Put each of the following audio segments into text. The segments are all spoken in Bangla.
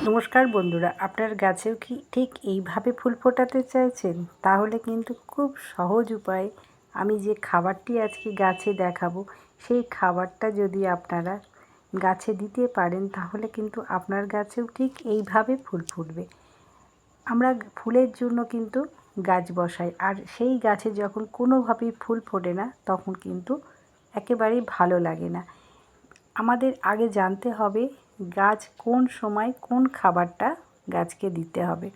নমস্কার বন্ধুরা, আপনার গাছেও কি ঠিক এইভাবে ফুল ফোটাতে চাইছেন? তাহলে কিন্তু খুব সহজ উপায়ে আমি যে খাবারটি আজকে গাছে দেখাবো, সেই খাবারটা যদি আপনারা গাছে দিতে পারেন তাহলে কিন্তু আপনার গাছেও ঠিক এইভাবে ফুল ফুটবে। আমরা ফুলের জন্য কিন্তু গাছ বসাই, আর সেই গাছে যখন কোনোভাবেই ফুল ফোটে না তখন কিন্তু একেবারেই ভালো লাগে না। আমাদের আগে জানতে হবে গাছ কোন সময় কোন খাবারটা গাছকে দিতে হবে।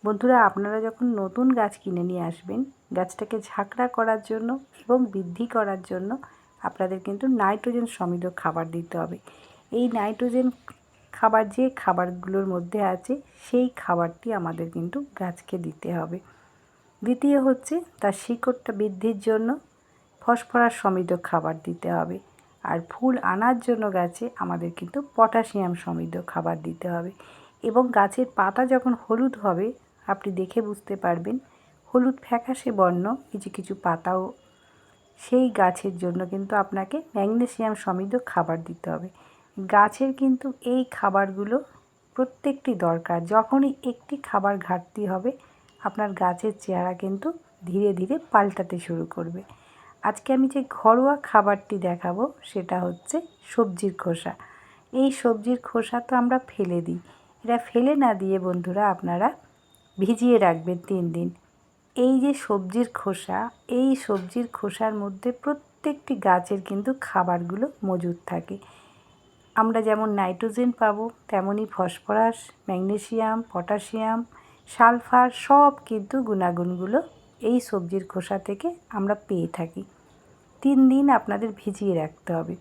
বন্ধুরা, আপনারা যখন নতুন গাছ কিনে নিয়ে আসবেন, গাছটাকে ঝাঁকড়া করার জন্য এবং বৃদ্ধি করার জন্য আপনাদের কিন্তু নাইট্রোজেন সমৃদ্ধ খাবার দিতে হবে। এই নাইট্রোজেন খাবার যে খাবারগুলোর মধ্যে আছে সেই খাবারটি আমাদের কিন্তু গাছকে দিতে হবে। দ্বিতীয় হচ্ছে তার শিকড়টা বৃদ্ধির জন্য ফসফরাস সমৃদ্ধ খাবার দিতে হবে। আর ফুল আনার জন্য গাছে আমাদের কিন্তু পটাশিয়াম সমৃদ্ধ খাবার দিতে হবে। এবং গাছের পাতা যখন হলুদ হবে, আপনি দেখে বুঝতে পারবেন হলুদ ফ্যাকাশে বর্ণ কিছু কিছু পাতাও, সেই গাছের জন্য কিন্তু আপনাকে ম্যাগনেসিয়াম সমৃদ্ধ খাবার দিতে হবে। গাছের কিন্তু এই খাবারগুলো প্রত্যেকটি দরকার। যখনই একটি খাবার ঘাটতি হবে আপনার গাছের চেহারা কিন্তু ধীরে ধীরে পাল্টাতে শুরু করবে। আজকে আমি যে ঘরোয়া খাবারটি দেখাবো সেটা হচ্ছে সবজির খোসা। এই সবজির খোসা তো আমরা ফেলে দিই, এটা ফেলে না দিয়ে বন্ধুরা আপনারা ভিজিয়ে রাখবেন 3 দিন। এই যে সবজির খোসা, এই সবজির খোসার মধ্যে প্রত্যেকটি গাছের কিন্তু খাবারগুলো মজুদ থাকে। আমরা যেমন নাইট্রোজেন পাবো, তেমনই ফসফরাস, ম্যাগনেসিয়াম, পটাশিয়াম, সালফার সব কিন্তু গুণাগুণগুলো এই সবজির খোসা থেকে আমরা পেয়ে থাকি। 3 দিন আপনাদের ভিজিয়ে রাখতে হবে।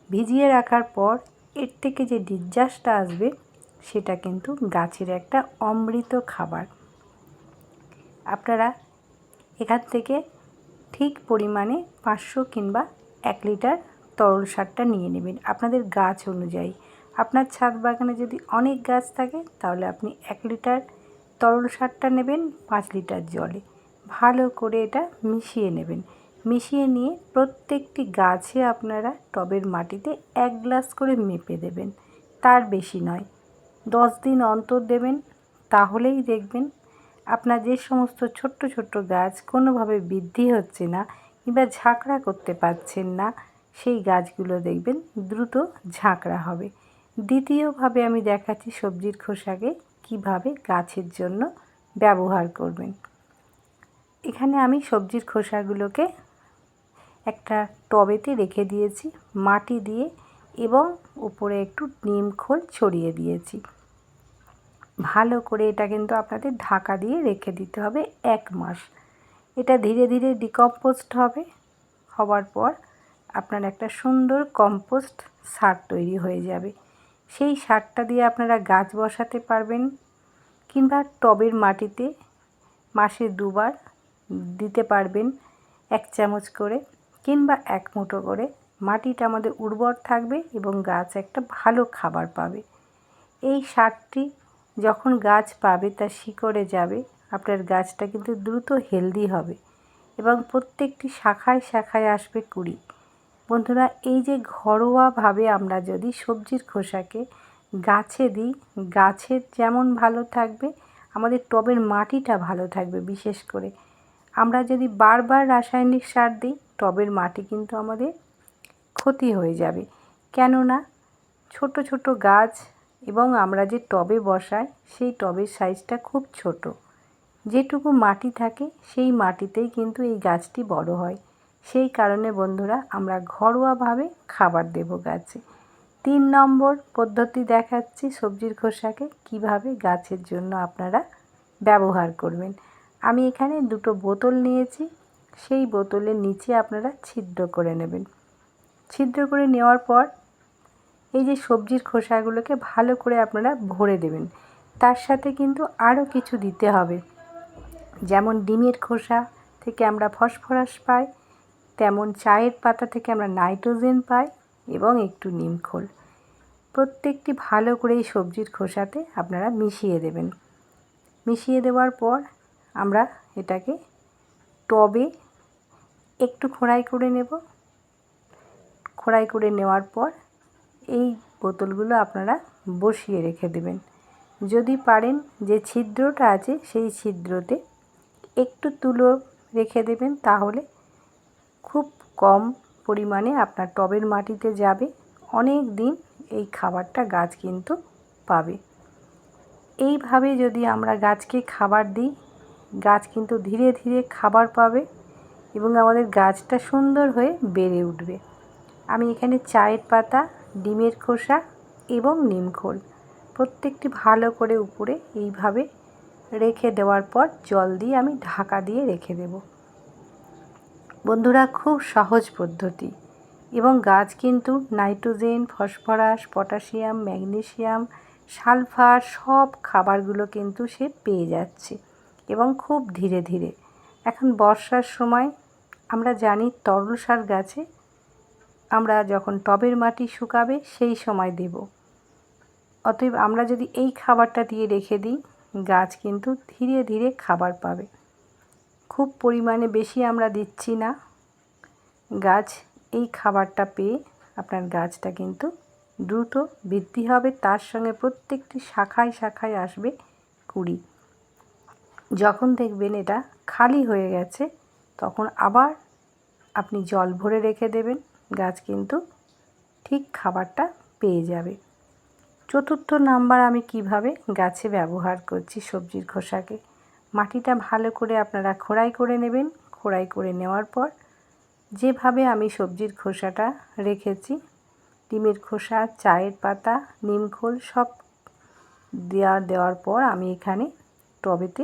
ভিজিয়ে রাখার পর এর থেকে যে নির্যাসটা আসবে সেটা কিন্তু গাছের একটা অমৃত খাবার। আপনারা এখান থেকে ঠিক পরিমাণে 500 কিংবা 1 লিটার তরল সারটা নিয়ে নেবেন আপনাদের গাছ অনুযায়ী। আপনার ছাদ বাগানে যদি অনেক গাছ থাকে তাহলে আপনি 1 লিটার তরল সারটা নেবেন 5 লিটার জলে। ভালো করে এটা মিশিয়ে নেবেন। মিশিয়ে নিয়ে প্রত্যেকটি গাছে আপনারা টবের মাটিতে 1 গ্লাস করে মেপে দেবেন, তার বেশি নয়। 10 দিন অন্তর দেবেন, তাহলেই দেখবেন আপনার যে সমস্ত ছোট্ট ছোট্ট গাছ কোনোভাবে বৃদ্ধি হচ্ছে না কিংবা ঝাঁকড়া করতে পারছেন না, সেই গাছগুলো দেখবেন দ্রুত ঝাঁকড়া হবে। দ্বিতীয়ভাবে আমি দেখাচ্ছি সবজির খোসাকে কিভাবে গাছের জন্য ব্যবহার করবেন। এখানে আমি সবজির খোসাগুলোকে একটা টবেতে রেখে দিয়েছি মাটি দিয়ে, এবং উপরে একটু নিম খোল ছড়িয়ে দিয়েছি। ভালো করে এটা কিন্তু আপনাদের ঢাকা দিয়ে রেখে দিতে হবে 1 মাস। এটা ধীরে ধীরে ডিকম্পোস্ট হবে। হওয়ার পর আপনার একটা সুন্দর কম্পোস্ট সার তৈরি হয়ে যাবে। সেই সারটা দিয়ে আপনারা গাছ বসাতে পারবেন, কিংবা টবের মাটিতে মাসে 2 বার দিতে পারবেন 1 চামচ করে কিংবা 1 মুঠো করে। মাটিটা আমাদের উর্বর থাকবে এবং গাছ একটা ভালো খাবার পাবে। এই সারটি যখন গাছ পাবে তার শিকড়ে যাবে, আপনার গাছটা কিন্তু দ্রুত হেলদি হবে এবং প্রত্যেকটি শাখায় শাখায় আসবে কুঁড়ি। বন্ধুরা, এই যে ঘরোয়াভাবে আমরা যদি সবজির খোসাকে গাছে দিই, গাছের যেমন ভালো থাকবে আমাদের টবের মাটিটা ভালো থাকবে। বিশেষ করে আমরা যদি বারবার রাসায়নিক সার দিই টবের মাটি কিন্তু আমাদের ক্ষতি হয়ে যাবে। কেননা ছোট ছোট গাছ এবং আমরা যে টবে বসাই সেই টবের সাইজটা খুব ছোট। যেটুকু মাটি থাকে সেই মাটিতেই কিন্তু এই গাছটি বড় হয়। সেই কারণে বন্ধুরা আমরা ঘরোয়াভাবে খাবার দেব গাছে। 3 নম্বর পদ্ধতি দেখাচ্ছি সবজির খোসাকে কিভাবে গাছের জন্য আপনারা ব্যবহার করবেন। আমি এখানে 2টো বোতল নিয়েছি, সেই বোতলের নিচে আপনারা ছিদ্র করে নেবেন। ছিদ্র করে নেওয়ার পর এই যে সবজির খোসাগুলোকে ভালো করে আপনারা ভরে দেবেন। তার সাথে কিন্তু আরও কিছু দিতে হবে। যেমন ডিমের খোসা থেকে আমরা ফসফরাস পাই, তেমন চায়ের পাতা থেকে আমরা নাইট্রোজেন পাই এবং একটু নিমখোল। প্রত্যেকটি ভালো করে এই সবজির খোসাতে আপনারা মিশিয়ে দেবেন। মিশিয়ে দেওয়ার পর আমরা এটাকে টবে একটু খোঁড়াই করে নেব। খোঁড়াই করে নেওয়ার পর এই বোতলগুলো আপনারা বসিয়ে রেখে দেবেন। যদি পারেন যে ছিদ্রটা আছে সেই ছিদ্রতে একটু তুলো রেখে দেবেন, তাহলে খুব কম পরিমাণে আপনার টবের মাটিতে যাবে, অনেক দিন এই খাবারটা গাছ কিন্তু পাবে। এইভাবে যদি আমরা গাছকে খাবার দিই, গাছ কিন্তু ধীরে ধীরে খাবার পাবে এবং আমাদের গাছটা সুন্দর হয়ে বেড়ে উঠবে। আমি এখানে চায়ের পাতা, ডিমের খোসা এবং নিমখোল প্রত্যেকটি ভালো করে উপরে এইভাবে রেখে দেওয়ার পর জল দিয়ে আমি ঢাকা দিয়ে রেখে দেব। বন্ধুরা, খুব সহজ পদ্ধতি এবং গাছ কিন্তু nitrogen, phosphorus, potassium, magnesium, sulphur সব খাবারগুলো কিন্তু সে পেয়ে যাচ্ছে এবং খুব ধীরে ধীরে। এখন বর্ষার সময় আমরা জানি তরল সার গাছে আমরা যখন টবের মাটি শুকাবে সেই সময় দেব। অতএব আমরা যদি এই খাবারটা দিয়ে রেখে দিই, গাছ কিন্তু ধীরে ধীরে খাবার পাবে। খুব পরিমাণে বেশি আমরা দিচ্ছি না, গাছ এই খাবারটা পেয়ে আপনার গাছটা কিন্তু দ্রুত বৃদ্ধি হবে। তার সঙ্গে প্রত্যেকটি শাখায় শাখায় আসবে কুঁড়ি। যখন দেখবেন এটা খালি হয়ে গেছে, তখন আবার আপনি জল ভরে রেখে দেবেন, গাছ কিন্তু ঠিক খাবারটা পেয়ে যাবে। চতুর্থ নাম্বার আমি কিভাবে গাছে ব্যবহার করছি সবজির খোসাকে। মাটিটা ভালো করে আপনারা খোড়াই করে নেবেন। খোড়াই করে নেওয়ার পর যেভাবে আমি সবজির খোসাটা রেখেছি, ডিমের খোসা, চায়ের পাতা, নিমখোল সব দেওয়ার পর আমি এখানে টবেতে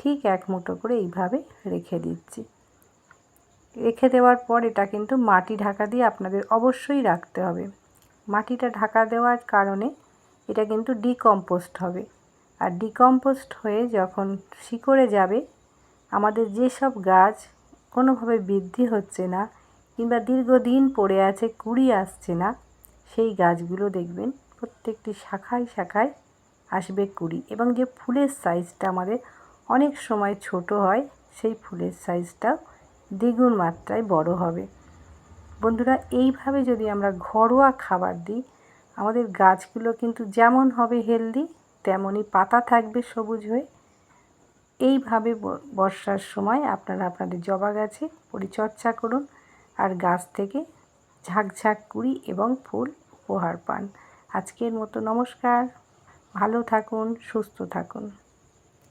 ঠিক এক মুঠো করে এইভাবে রেখে দিচ্ছি। রেখে দেওয়ার পর এটা কিন্তু মাটি ঢাকা দিয়ে আপনাদের অবশ্যই রাখতে হবে। মাটিটা ঢাকা দেওয়ার কারণে এটা কিন্তু ডিকম্পোস্ট হবে, আর ডিকম্পোস্ট হয়ে যখন শিকড়ে যাবে, আমাদের যেসব গাছ কোনোভাবে বৃদ্ধি হচ্ছে না কিংবা দীর্ঘদিন পড়ে আছে, কুঁড়ি আসছে না, সেই গাছগুলো দেখবেন প্রত্যেকটি শাখায় শাখায় আসবে কুঁড়ি, এবং যে ফুলের সাইজটা আমাদের অনেক সময় ছোট হয়, সেই ফুলের সাইজটাও দ্বিগুণ মাত্রায় বড় হবে। বন্ধুরা, এইভাবে যদি আমরা ঘরোয়া খাবার দিই, আমাদের গাছগুলো কিন্তু যেমন হবে হেলদি, তেমনই পাতা থাকবে সবুজ হয়ে। এইভাবে বর্ষার সময় আপনারা আপনাদের জবা গাছে পরিচর্যা করুন, আর গাছ থেকে ঝাঁকঝাঁক কুঁড়ি এবং ফুল উপহার পান। আজকের মতো নমস্কার, ভালো থাকুন, সুস্থ থাকুন।